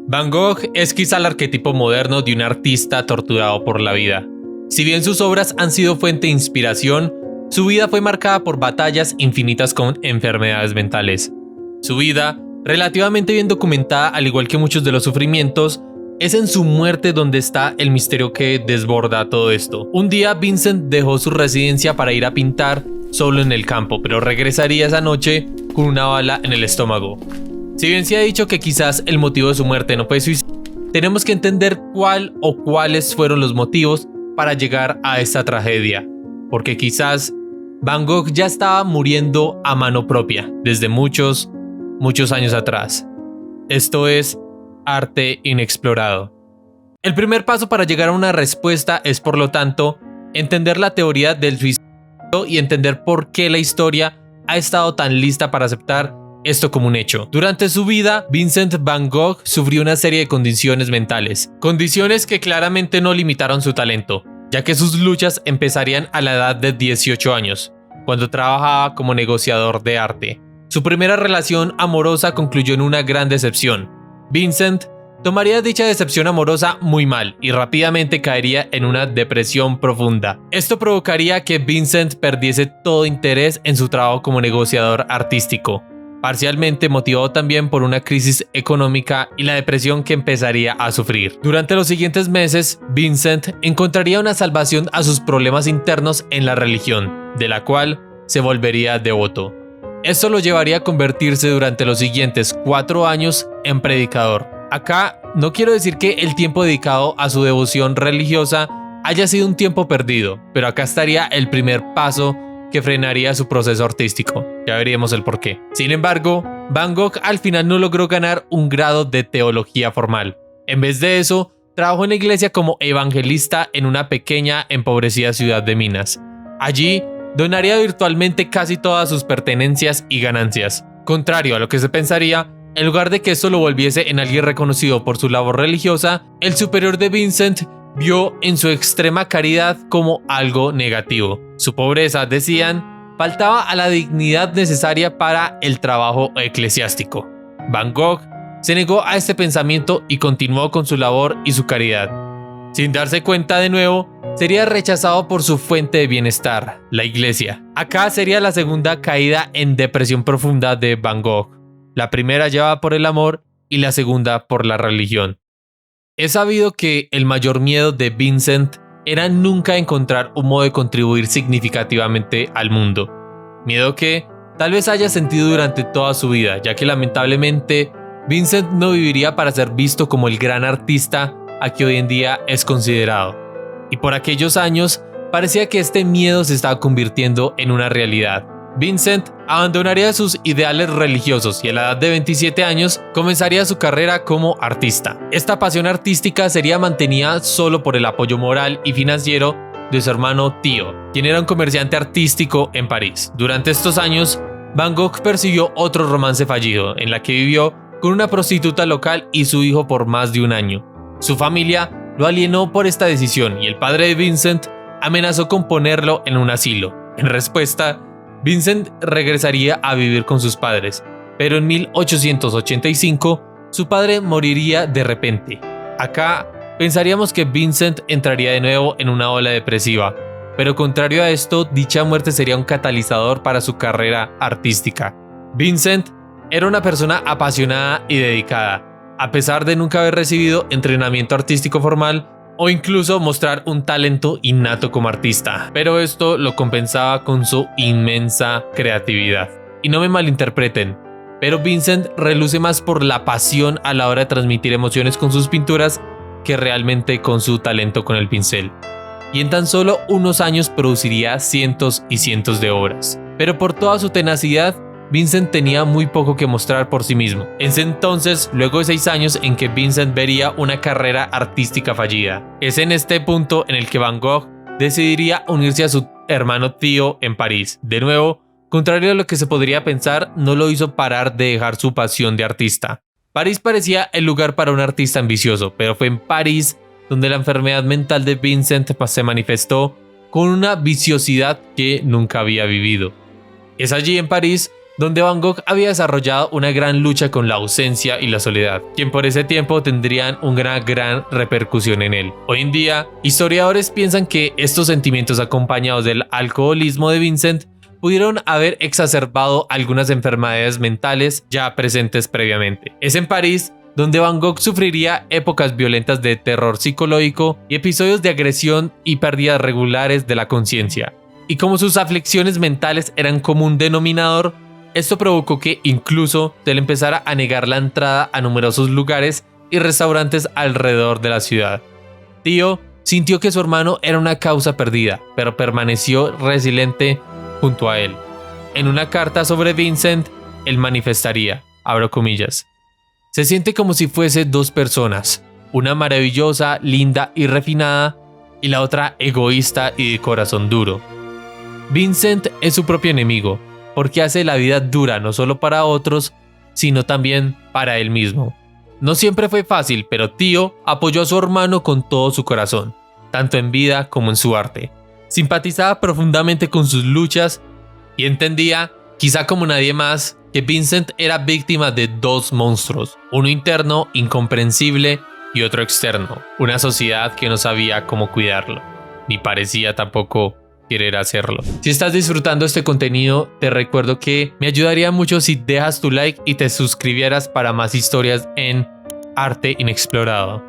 Van Gogh es quizá el arquetipo moderno de un artista torturado por la vida. Si bien sus obras han sido fuente de inspiración, su vida fue marcada por batallas infinitas con enfermedades mentales. Su vida, relativamente bien documentada al igual que muchos de los sufrimientos, es en su muerte donde está el misterio que desborda todo esto. Un día Vincent dejó su residencia para ir a pintar solo en el campo, pero regresaría esa noche con una bala en el estómago. Si bien se ha dicho que quizás el motivo de su muerte no fue suicidio, tenemos que entender cuál o cuáles fueron los motivos para llegar a esta tragedia, porque quizás Van Gogh ya estaba muriendo a mano propia desde muchos años atrás. Esto es arte inexplorado. El primer paso para llegar a una respuesta es, por lo tanto, entender la teoría del suicidio y entender por qué la historia ha estado tan lista para aceptar esto como un hecho. Durante su vida, Vincent Van Gogh sufrió una serie de condiciones mentales, condiciones que claramente no limitaron su talento, ya que sus luchas empezarían a la edad de 18 años, cuando trabajaba como negociador de arte. Su primera relación amorosa concluyó en una gran decepción. Vincent tomaría dicha decepción amorosa muy mal y rápidamente caería en una depresión profunda. Esto provocaría que Vincent perdiese todo interés en su trabajo como negociador artístico, parcialmente motivado también por una crisis económica y la depresión que empezaría a sufrir. Durante los siguientes meses, Vincent encontraría una salvación a sus problemas internos en la religión, de la cual se volvería devoto. Esto lo llevaría a convertirse durante los siguientes 4 años en predicador. Acá no quiero decir que el tiempo dedicado a su devoción religiosa haya sido un tiempo perdido, pero acá estaría el primer paso que frenaría su proceso artístico. Ya veríamos el porqué. Sin embargo, Van Gogh al final no logró ganar un grado de teología formal. En vez de eso, trabajó en la iglesia como evangelista en una pequeña, empobrecida ciudad de Minas. Allí, donaría virtualmente casi todas sus pertenencias y ganancias. Contrario a lo que se pensaría, en lugar de que esto lo volviese en alguien reconocido por su labor religiosa, el superior de Vincent vio en su extrema caridad como algo negativo. Su pobreza, decían, faltaba a la dignidad necesaria para el trabajo eclesiástico. Van Gogh se negó a este pensamiento y continuó con su labor y su caridad. Sin darse cuenta de nuevo, sería rechazado por su fuente de bienestar, la iglesia. Acá sería la segunda caída en depresión profunda de Van Gogh. La primera llevada por el amor y la segunda por la religión. Es sabido que el mayor miedo de Vincent era nunca encontrar un modo de contribuir significativamente al mundo. Miedo que tal vez haya sentido durante toda su vida, ya que lamentablemente Vincent no viviría para ser visto como el gran artista a que hoy en día es considerado. Y por aquellos años parecía que este miedo se estaba convirtiendo en una realidad. Vincent abandonaría sus ideales religiosos y a la edad de 27 años comenzaría su carrera como artista. Esta pasión artística sería mantenida solo por el apoyo moral y financiero de su hermano Theo, quien era un comerciante artístico en París. Durante estos años, Van Gogh persiguió otro romance fallido, en la que vivió con una prostituta local y su hijo por más de un año. Su familia lo alienó por esta decisión y el padre de Vincent amenazó con ponerlo en un asilo. En respuesta, Vincent regresaría a vivir con sus padres, pero en 1885 su padre moriría de repente. Acá pensaríamos que Vincent entraría de nuevo en una ola depresiva, pero contrario a esto, dicha muerte sería un catalizador para su carrera artística. Vincent era una persona apasionada y dedicada, a pesar de nunca haber recibido entrenamiento artístico formal o incluso mostrar un talento innato como artista, pero esto lo compensaba con su inmensa creatividad. Y no me malinterpreten, pero Vincent reluce más por la pasión a la hora de transmitir emociones con sus pinturas que realmente con su talento con el pincel. Y en tan solo unos años produciría cientos y cientos de obras. Pero por toda su tenacidad, Vincent tenía muy poco que mostrar por sí mismo. Es entonces, luego de 6 años, en que Vincent vería una carrera artística fallida. Es en este punto en el que Van Gogh decidiría unirse a su hermano Theo en París. De nuevo, contrario a lo que se podría pensar, no lo hizo parar de dejar su pasión de artista. París parecía el lugar para un artista ambicioso, pero fue en París donde la enfermedad mental de Vincent se manifestó con una viciosidad que nunca había vivido. Es allí en París donde Van Gogh había desarrollado una gran lucha con la ausencia y la soledad, quien por ese tiempo tendrían una gran repercusión en él. Hoy en día, historiadores piensan que estos sentimientos acompañados del alcoholismo de Vincent pudieron haber exacerbado algunas enfermedades mentales ya presentes previamente. Es en París donde Van Gogh sufriría épocas violentas de terror psicológico y episodios de agresión y pérdidas regulares de la conciencia. Y como sus aflicciones mentales eran común denominador, esto provocó que incluso se le empezara a negar la entrada a numerosos lugares y restaurantes alrededor de la ciudad. Theo sintió que su hermano era una causa perdida, pero permaneció resiliente junto a él. En una carta sobre Vincent, él manifestaría, abro comillas, se siente como si fuese dos personas, una maravillosa, linda y refinada, y la otra egoísta y de corazón duro. Vincent es su propio enemigo, porque hace la vida dura no solo para otros, sino también para él mismo. No siempre fue fácil, pero Theo apoyó a su hermano con todo su corazón, tanto en vida como en su arte. Simpatizaba profundamente con sus luchas y entendía, quizá como nadie más, que Vincent era víctima de dos monstruos, uno interno, incomprensible, y otro externo, una sociedad que no sabía cómo cuidarlo, ni parecía tampoco querer hacerlo. Si estás disfrutando este contenido, te recuerdo que me ayudaría mucho si dejas tu like y te suscribieras para más historias en Arte Inexplorado.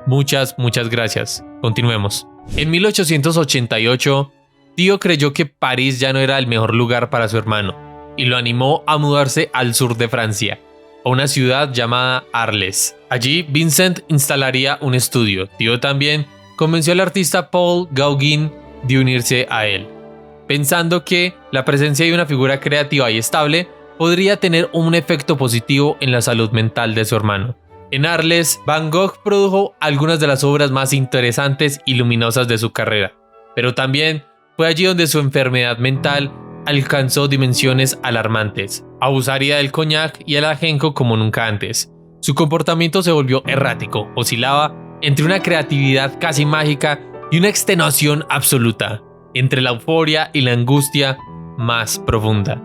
Muchas gracias. Continuemos. En 1888, Theo creyó que París ya no era el mejor lugar para su hermano y lo animó a mudarse al sur de Francia, a una ciudad llamada Arles. Allí, Vincent instalaría un estudio. Theo también convenció al artista Paul Gauguin de unirse a él, pensando que la presencia de una figura creativa y estable podría tener un efecto positivo en la salud mental de su hermano. En Arles, Van Gogh produjo algunas de las obras más interesantes y luminosas de su carrera, pero también fue allí donde su enfermedad mental alcanzó dimensiones alarmantes. Abusaría del coñac y el ajenjo como nunca antes. Su comportamiento se volvió errático, oscilaba entre una creatividad casi mágica y una extenuación absoluta, entre la euforia y la angustia más profunda.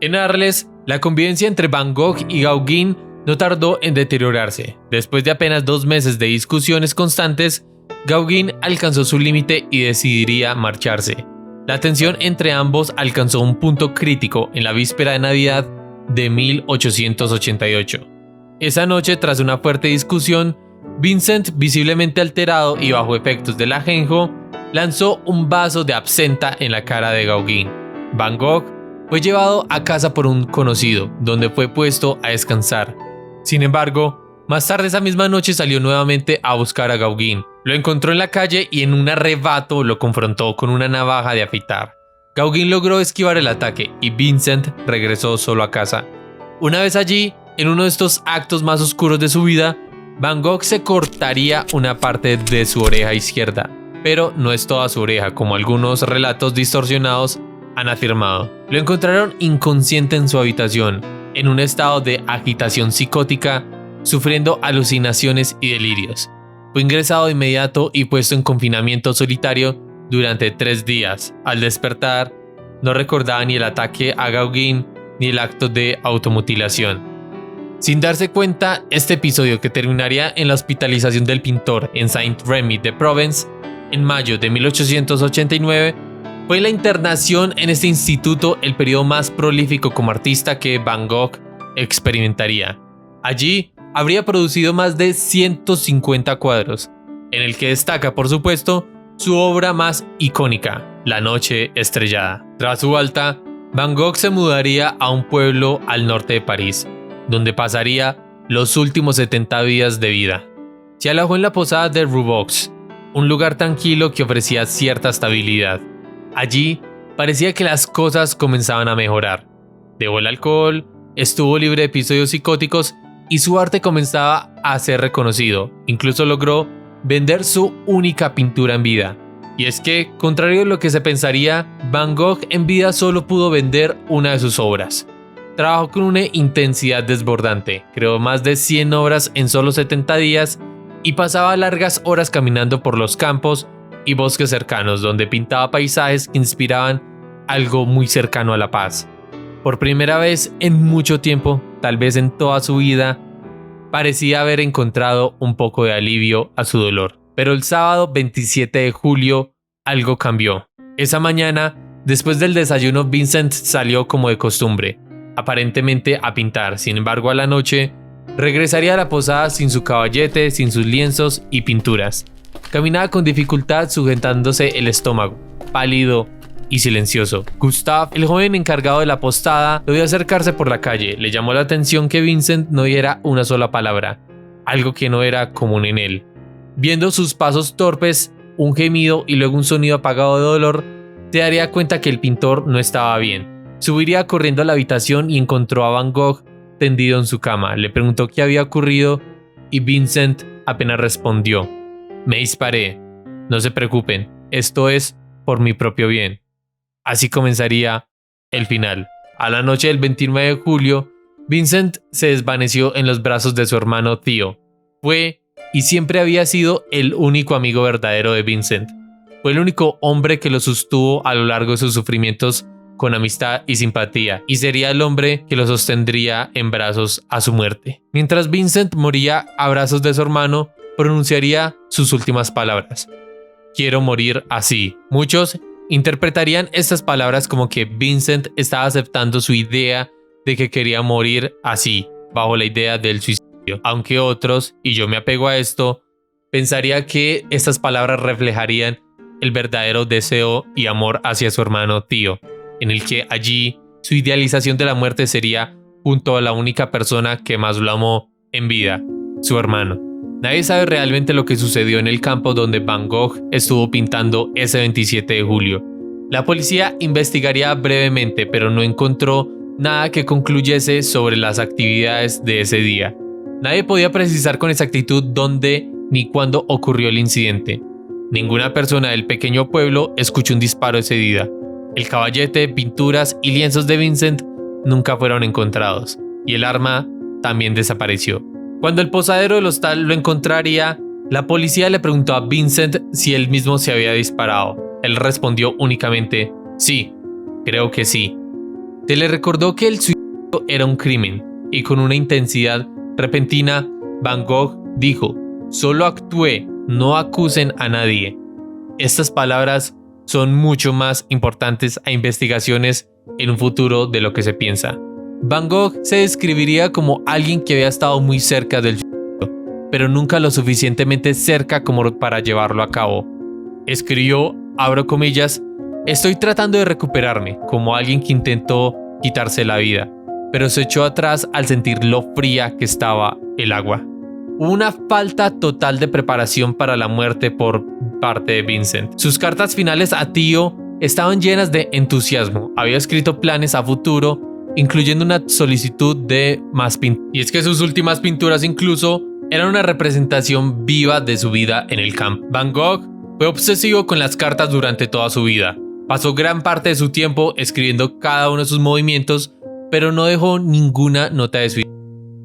En Arles, la convivencia entre Van Gogh y Gauguin no tardó en deteriorarse. Después de apenas 2 meses de discusiones constantes, Gauguin alcanzó su límite y decidiría marcharse. La tensión entre ambos alcanzó un punto crítico en la víspera de Navidad de 1888. Esa noche, tras una fuerte discusión, Vincent, visiblemente alterado y bajo efectos del ajenjo, lanzó un vaso de absenta en la cara de Gauguin. Van Gogh fue llevado a casa por un conocido, donde fue puesto a descansar. Sin embargo, más tarde esa misma noche salió nuevamente a buscar a Gauguin. Lo encontró en la calle y en un arrebato lo confrontó con una navaja de afeitar. Gauguin logró esquivar el ataque y Vincent regresó solo a casa. Una vez allí, en uno de estos actos más oscuros de su vida, Van Gogh se cortaría una parte de su oreja izquierda, pero no es toda su oreja, como algunos relatos distorsionados han afirmado. Lo encontraron inconsciente en su habitación, en un estado de agitación psicótica, sufriendo alucinaciones y delirios. Fue ingresado de inmediato y puesto en confinamiento solitario durante 3 días. Al despertar, no recordaba ni el ataque a Gauguin ni el acto de automutilación. Sin darse cuenta, este episodio, que terminaría en la hospitalización del pintor en Saint-Rémy de Provence en mayo de 1889, fue la internación en este instituto el periodo más prolífico como artista que Van Gogh experimentaría. Allí habría producido más de 150 cuadros, en el que destaca, por supuesto, su obra más icónica, La Noche Estrellada. Tras su alta, Van Gogh se mudaría a un pueblo al norte de París, donde pasaría los últimos 70 días de vida. Se alojó en la posada de Roubox, un lugar tranquilo que ofrecía cierta estabilidad. Allí parecía que las cosas comenzaban a mejorar. Dejó el alcohol, estuvo libre de episodios psicóticos y su arte comenzaba a ser reconocido. Incluso logró vender su única pintura en vida. Y es que, contrario a lo que se pensaría, Van Gogh en vida solo pudo vender una de sus obras. Trabajó con una intensidad desbordante, creó más de 100 obras en solo 70 días y pasaba largas horas caminando por los campos y bosques cercanos, donde pintaba paisajes que inspiraban algo muy cercano a la paz. Por primera vez en mucho tiempo, tal vez en toda su vida, parecía haber encontrado un poco de alivio a su dolor. Pero el sábado 27 de julio algo cambió. Esa mañana, después del desayuno, Vincent salió como de costumbre, aparentemente a pintar. Sin embargo, a la noche regresaría a la posada sin su caballete, sin sus lienzos y pinturas. Caminaba con dificultad sujetándose el estómago, pálido y silencioso. Gustave, el joven encargado de la postada, lo vio acercarse por la calle. Le llamó la atención que Vincent no dijera una sola palabra, algo que no era común en él. Viendo sus pasos torpes, un gemido y luego un sonido apagado de dolor, te daría cuenta que el pintor no estaba bien. Subiría corriendo a la habitación y encontró a Van Gogh tendido en su cama. Le preguntó qué había ocurrido y Vincent apenas respondió: me disparé. No se preocupen, esto es por mi propio bien. Así comenzaría el final. A la noche del 29 de julio, Vincent se desvaneció en los brazos de su hermano Theo. Fue y siempre había sido el único amigo verdadero de Vincent. Fue el único hombre que lo sostuvo a lo largo de sus sufrimientos con amistad y simpatía, y sería el hombre que lo sostendría en brazos a su muerte. Mientras Vincent moría a brazos de su hermano, pronunciaría sus últimas palabras: quiero morir así. Muchos interpretarían estas palabras como que Vincent estaba aceptando su idea de que quería morir así, bajo la idea del suicidio. Aunque otros, y yo me apego a esto, pensaría que estas palabras reflejarían el verdadero deseo y amor hacia su hermano Theo, en el que allí su idealización de la muerte sería junto a la única persona que más lo amó en vida, su hermano. Nadie sabe realmente lo que sucedió en el campo donde Van Gogh estuvo pintando ese 27 de julio. La policía investigaría brevemente, pero no encontró nada que concluyese sobre las actividades de ese día. Nadie podía precisar con exactitud dónde ni cuándo ocurrió el incidente. Ninguna persona del pequeño pueblo escuchó un disparo ese día. El caballete, pinturas y lienzos de Vincent nunca fueron encontrados, y el arma también desapareció. Cuando el posadero del hostal lo encontraría, la policía le preguntó a Vincent si él mismo se había disparado. Él respondió únicamente: sí, creo que sí. Se le recordó que el suicidio era un crimen, y con una intensidad repentina, Van Gogh dijo: solo actué, no acusen a nadie. Estas palabras son mucho más importantes a investigaciones en un futuro de lo que se piensa. Van Gogh se describiría como alguien que había estado muy cerca del suicidio, pero nunca lo suficientemente cerca como para llevarlo a cabo. Escribió, abro comillas: estoy tratando de recuperarme como alguien que intentó quitarse la vida, pero se echó atrás al sentir lo fría que estaba el agua. Hubo una falta total de preparación para la muerte por parte de Vincent. Sus cartas finales a Theo estaban llenas de entusiasmo. Había escrito planes a futuro, incluyendo una solicitud de más pinturas. Y es que sus últimas pinturas incluso eran una representación viva de su vida en el campo. Van Gogh fue obsesivo con las cartas durante toda su vida. Pasó gran parte de su tiempo escribiendo cada uno de sus movimientos, pero no dejó ninguna nota de suicidio.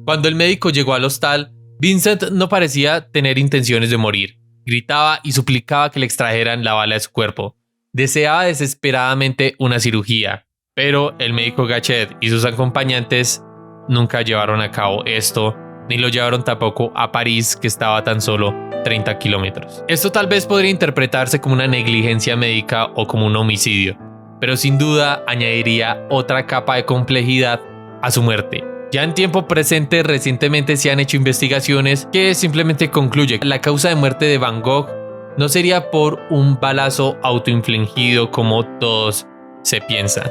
Cuando el médico llegó al hostal, Vincent no parecía tener intenciones de morir. Gritaba y suplicaba que le extrajeran la bala de su cuerpo. Deseaba desesperadamente una cirugía, pero el médico Gachet y sus acompañantes nunca llevaron a cabo esto, ni lo llevaron tampoco a París, que estaba a tan solo 30 kilómetros. Esto tal vez podría interpretarse como una negligencia médica o como un homicidio, pero sin duda añadiría otra capa de complejidad a su muerte. Ya en tiempo presente, recientemente se han hecho investigaciones que simplemente concluyen que la causa de muerte de Van Gogh no sería por un balazo autoinfligido como todos se piensan,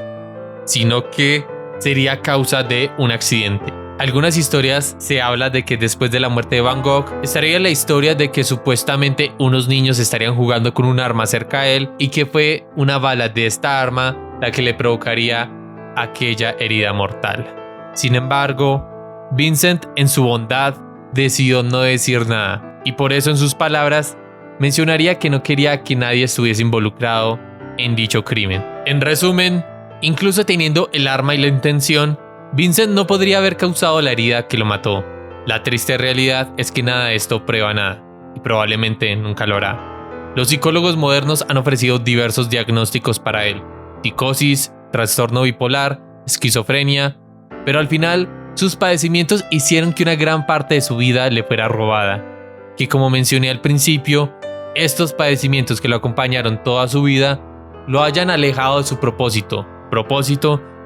sino que sería causa de un accidente. Algunas historias se habla de que después de la muerte de Van Gogh estaría la historia de que supuestamente unos niños estarían jugando con un arma cerca a él y que fue una bala de esta arma la que le provocaría aquella herida mortal. Sin embargo, Vincent, en su bondad, decidió no decir nada, y por eso en sus palabras mencionaría que no quería que nadie estuviese involucrado en dicho crimen. En resumen, incluso teniendo el arma y la intención, Vincent no podría haber causado la herida que lo mató. La triste realidad es que nada de esto prueba nada, y probablemente nunca lo hará. Los psicólogos modernos han ofrecido diversos diagnósticos para él: psicosis, trastorno bipolar, esquizofrenia, pero al final sus padecimientos hicieron que una gran parte de su vida le fuera robada, que como mencioné al principio, estos padecimientos que lo acompañaron toda su vida lo hayan alejado de su propósito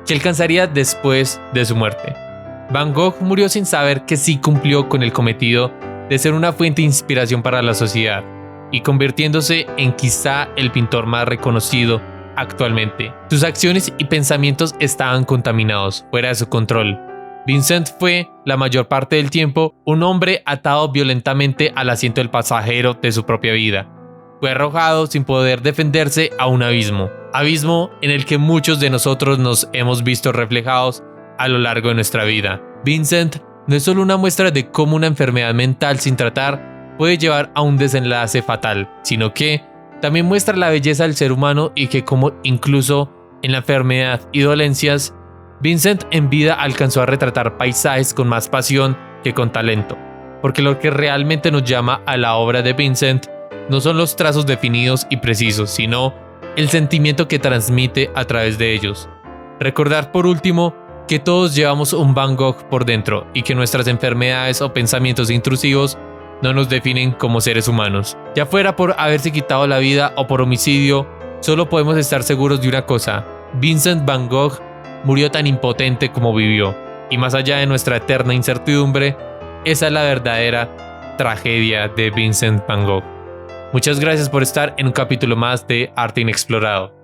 que alcanzaría después de su muerte. Van Gogh murió sin saber que sí cumplió con el cometido de ser una fuente de inspiración para la sociedad y convirtiéndose en quizá el pintor más reconocido actualmente. Sus acciones y pensamientos estaban contaminados, fuera de su control. Vincent fue, la mayor parte del tiempo, un hombre atado violentamente al asiento del pasajero de su propia vida. Fue arrojado sin poder defenderse a un abismo en el que muchos de nosotros nos hemos visto reflejados a lo largo de nuestra vida. Vincent no es solo una muestra de cómo una enfermedad mental sin tratar puede llevar a un desenlace fatal, sino que también muestra la belleza del ser humano y que como incluso en la enfermedad y dolencias, Vincent en vida alcanzó a retratar paisajes con más pasión que con talento, porque lo que realmente nos llama a la obra de Vincent no son los trazos definidos y precisos, sino el sentimiento que transmite a través de ellos. Recordar por último que todos llevamos un Van Gogh por dentro y que nuestras enfermedades o pensamientos intrusivos no nos definen como seres humanos. Ya fuera por haberse quitado la vida o por homicidio, solo podemos estar seguros de una cosa: Vincent Van Gogh murió tan impotente como vivió, y más allá de nuestra eterna incertidumbre, esa es la verdadera tragedia de Vincent Van Gogh. Muchas gracias por estar en un capítulo más de Arte Inexplorado.